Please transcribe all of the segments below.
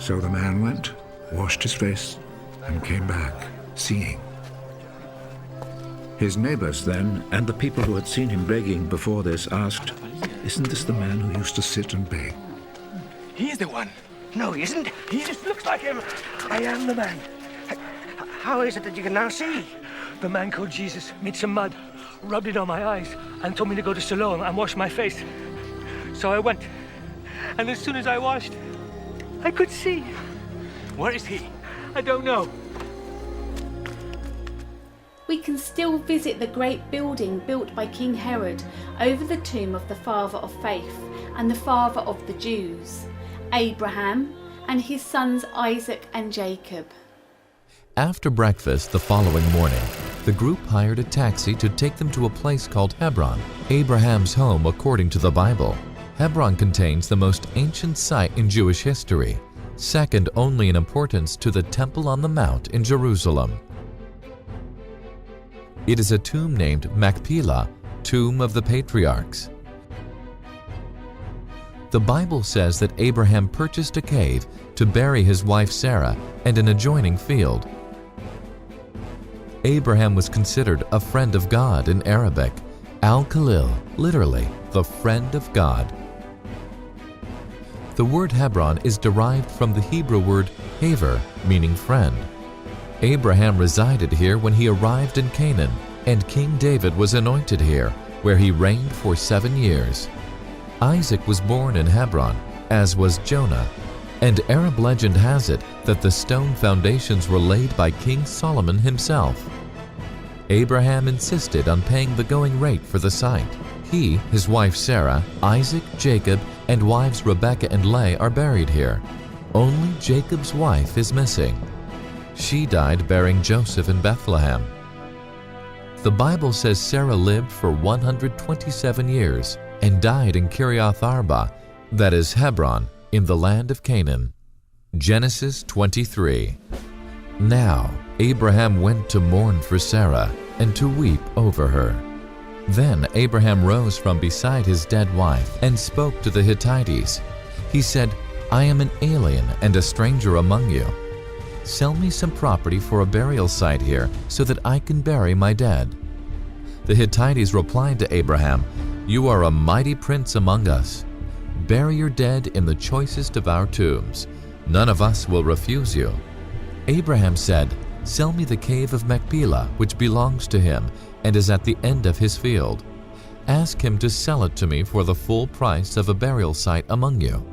So the man went, washed his face, and came back, seeing. His neighbors then, and the people who had seen him begging before this, asked, "Isn't this the man who used to sit and beg?" He's the one. No, he isn't. He just looks like him. I am the man. How is it that you can now see? The man called Jesus made some mud, rubbed it on my eyes, and told me to go to Siloam and wash my face. So I went, and as soon as I washed, I could see. Where is he? I don't know. We can still visit the great building built by King Herod over the tomb of the father of faith and the father of the Jews, Abraham, and his sons Isaac and Jacob. After breakfast the following morning, the group hired a taxi to take them to a place called Hebron, Abraham's home according to the Bible. Hebron contains the most ancient site in Jewish history, second only in importance to the Temple on the Mount in Jerusalem. It is a tomb named Machpelah, Tomb of the Patriarchs. The Bible says that Abraham purchased a cave to bury his wife Sarah and an adjoining field. Abraham was considered a friend of God in Arabic, Al-Khalil, literally, the friend of God. The word Hebron is derived from the Hebrew word haver, meaning friend. Abraham resided here when he arrived in Canaan, and King David was anointed here, where he reigned for 7 years. Isaac was born in Hebron, as was Jonah, and Arab legend has it that the stone foundations were laid by King Solomon himself. Abraham insisted on paying the going rate for the site. He, his wife Sarah, Isaac, Jacob, and wives Rebekah and Leah are buried here. Only Jacob's wife is missing. She died bearing Joseph in Bethlehem. The Bible says Sarah lived for 127 years and died in Kiriath Arba, that is Hebron, in the land of Canaan. Genesis 23. Now Abraham went to mourn for Sarah and to weep over her. Then Abraham rose from beside his dead wife and spoke to the Hittites. He said, "I am an alien and a stranger among you. Sell me some property for a burial site here so that I can bury my dead." The Hittites replied to Abraham, "You are a mighty prince among us. Bury your dead in the choicest of our tombs. None of us will refuse you." Abraham said, "Sell me the cave of Machpelah, which belongs to him and is at the end of his field. Ask him to sell it to me for the full price of a burial site among you."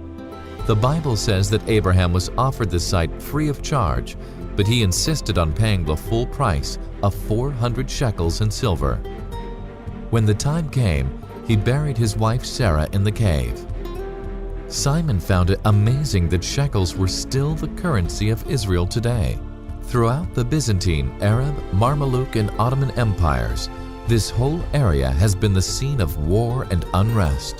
The Bible says that Abraham was offered the site free of charge, but he insisted on paying the full price of 400 shekels in silver. When the time came, he buried his wife Sarah in the cave. Simon found it amazing that shekels were still the currency of Israel today. Throughout the Byzantine, Arab, Mameluke, and Ottoman empires, this whole area has been the scene of war and unrest.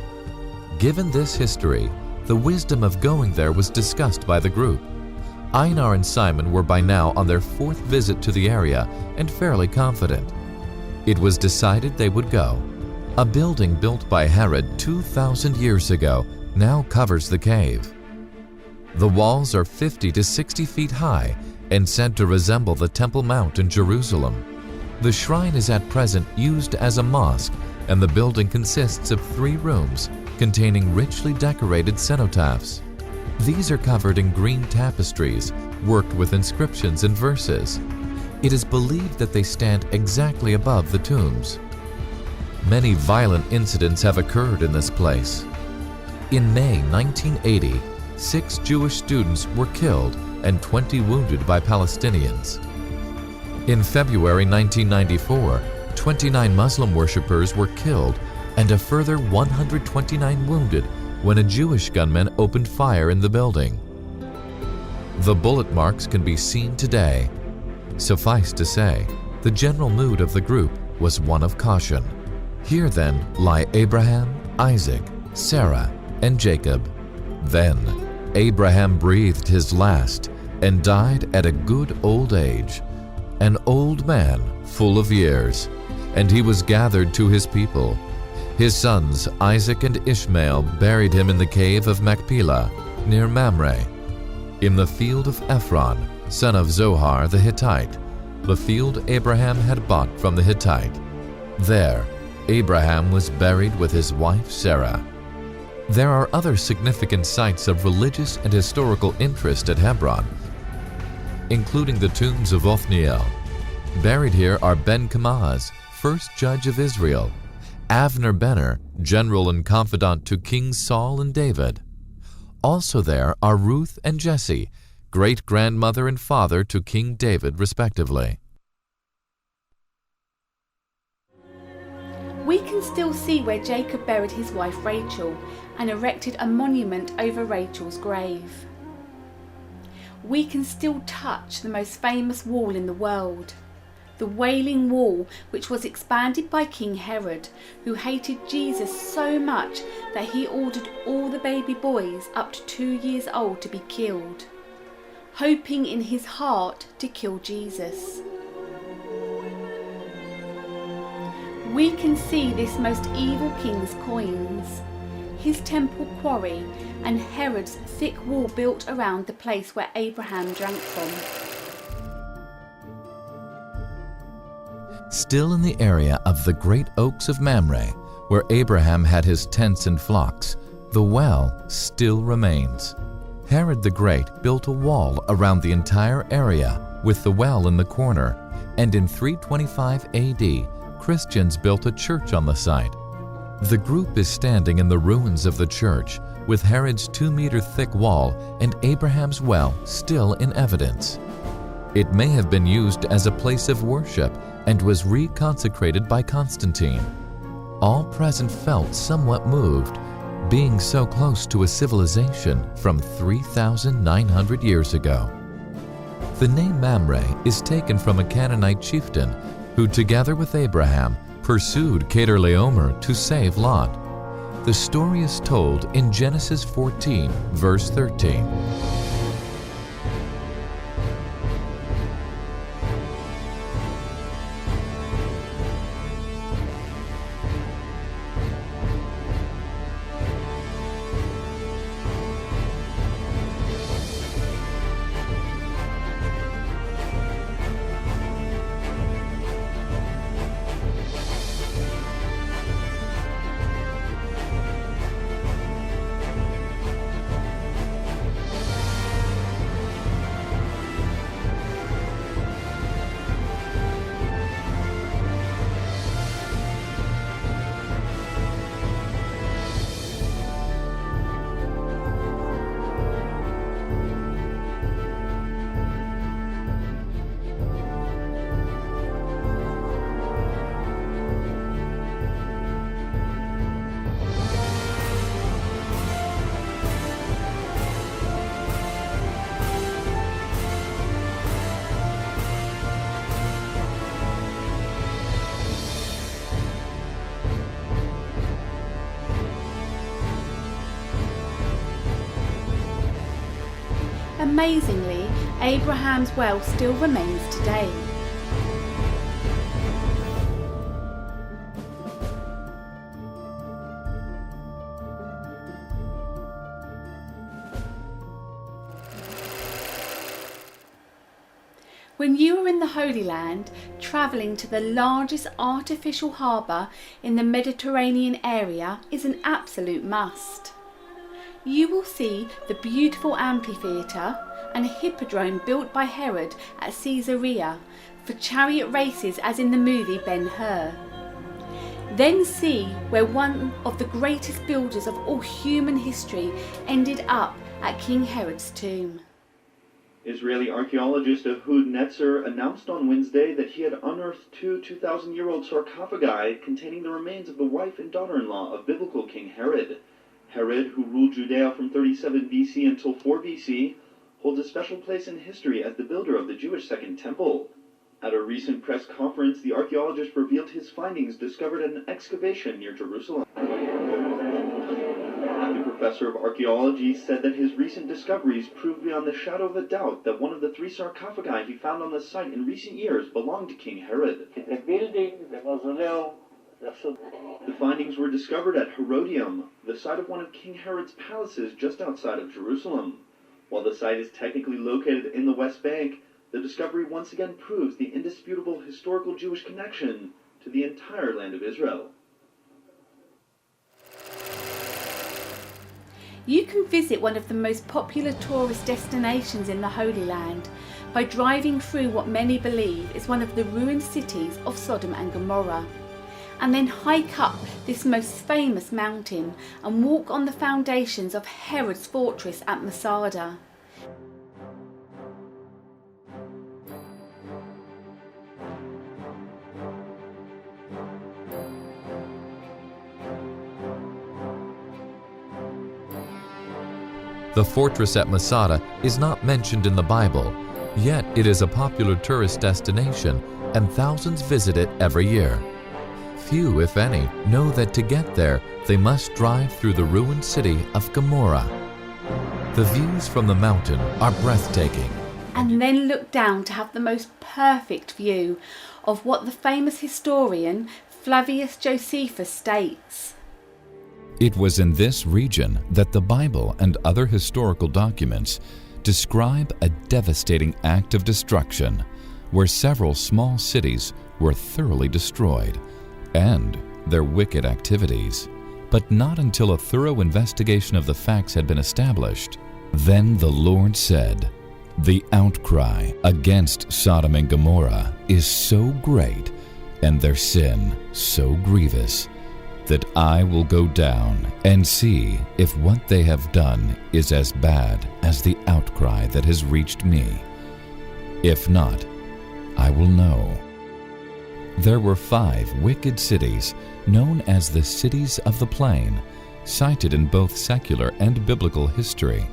Given this history, the wisdom of going there was discussed by the group. Einar and Simon were by now on their 4th visit to the area and fairly confident. It was decided they would go. A building built by Herod 2,000 years ago now covers the cave. The walls are 50 to 60 feet high and said to resemble the Temple Mount in Jerusalem. The shrine is at present used as a mosque, and the building consists of 3 rooms containing richly decorated cenotaphs. These are covered in green tapestries, worked with inscriptions and verses. It is believed that they stand exactly above the tombs. Many violent incidents have occurred in this place. In May 1980, 6 Jewish students were killed and 20 wounded by Palestinians. In February 1994, 29 Muslim worshippers were killed and a further 129 wounded when a Jewish gunman opened fire in the building. The bullet marks can be seen today. Suffice to say, the general mood of the group was one of caution. Here then lie Abraham, Isaac, Sarah, and Jacob. Then Abraham breathed his last and died at a good old age, an old man full of years, and he was gathered to his people. His sons Isaac and Ishmael buried him in the cave of Machpelah near Mamre. in the field of Ephron, son of Zohar the Hittite, the field Abraham had bought from the Hittite. There, Abraham was buried with his wife Sarah. There are other significant sites of religious and historical interest at Hebron, including the tombs of Othniel. Buried here are Ben-Kamaz, first judge of Israel, Avner Benner, general and confidant to Kings Saul and David. Also there are Ruth and Jesse, great-grandmother and father to King David respectively. We can still see where Jacob buried his wife Rachel and erected a monument over Rachel's grave. We can still touch the most famous wall in the world, the Wailing Wall, which was expanded by King Herod, who hated Jesus so much that he ordered all the baby boys up to 2 years old to be killed, hoping in his heart to kill Jesus. We can see this most evil king's coins, his temple quarry, and Herod's thick wall built around the place where Abraham drank from. Still in the area of the great oaks of Mamre, where Abraham had his tents and flocks, the well still remains. Herod the Great built a wall around the entire area with the well in the corner, and in 325 AD, Christians built a church on the site. The group is standing in the ruins of the church, with Herod's 2-meter thick wall and Abraham's well still in evidence. It may have been used as a place of worship and was reconsecrated by Constantine. All present felt somewhat moved, being so close to a civilization from 3,900 years ago. The name Mamre is taken from a Canaanite chieftain who, together with Abraham, pursued Kedorlaomer to save Lot. The story is told in Genesis 14, verse 13. Amazingly, Abraham's well still remains today. When you are in the Holy Land, travelling to the largest artificial harbour in the Mediterranean area is an absolute must. You will see the beautiful amphitheatre and a hippodrome built by Herod at Caesarea for chariot races as in the movie Ben-Hur. Then see where one of the greatest builders of all human history ended up at King Herod's tomb. Israeli archaeologist Ehud Netzer announced on Wednesday that he had unearthed two 2,000-year-old sarcophagi containing the remains of the wife and daughter-in-law of biblical King Herod. Herod, who ruled Judea from 37 BC until 4 BC, holds a special place in history as the builder of the Jewish Second Temple. At a recent press conference, the archaeologist revealed his findings discovered at an excavation near Jerusalem. The professor of archaeology said that his recent discoveries proved beyond the shadow of a doubt that one of the 3 sarcophagi he found on the site in recent years belonged to King Herod. The building, the mausoleum, the findings were discovered at Herodium, the site of one of King Herod's palaces just outside of Jerusalem. While the site is technically located in the West Bank, the discovery once again proves the indisputable historical Jewish connection to the entire land of Israel. You can visit one of the most popular tourist destinations in the Holy Land by driving through what many believe is one of the ruined cities of Sodom and Gomorrah, and then hike up this most famous mountain and walk on the foundations of Herod's fortress at Masada. The fortress at Masada is not mentioned in the Bible, yet it is a popular tourist destination and thousands visit it every year. Few, if any, know that to get there, they must drive through the ruined city of Gomorrah. The views from the mountain are breathtaking. And then look down to have the most perfect view of what the famous historian Flavius Josephus states. It was in this region that the Bible and other historical documents describe a devastating act of destruction, where several small cities were thoroughly destroyed, and their wicked activities. But not until a thorough investigation of the facts had been established. Then the Lord said, "The outcry against Sodom and Gomorrah is so great, and their sin so grievous, that I will go down and see if what they have done is as bad as the outcry that has reached me. If not, I will know." There were 5 wicked cities, known as the cities of the plain, cited in both secular and biblical history.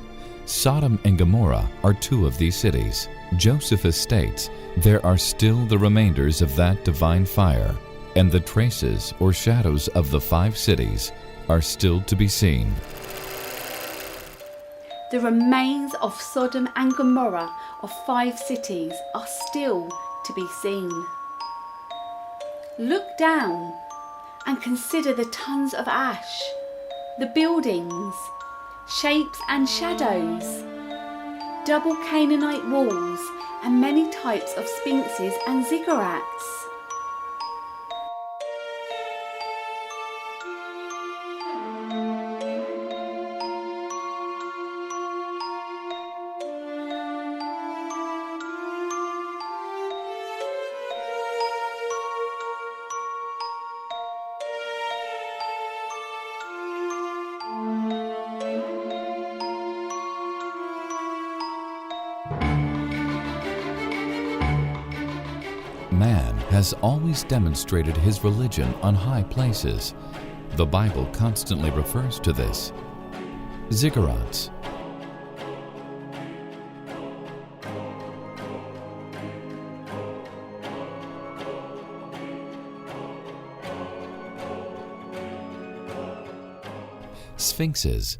Sodom and Gomorrah are 2 of these cities. Josephus states there are still the remainders of that divine fire, and the traces or shadows of the 5 cities are still to be seen. The remains of Sodom and Gomorrah of 5 cities are still to be seen. Look down and consider the tons of ash, the buildings, shapes and shadows, double Canaanite walls, and many types of sphinxes and ziggurats. Man has always demonstrated his religion on high places. The Bible constantly refers to this. Ziggurats. Sphinxes.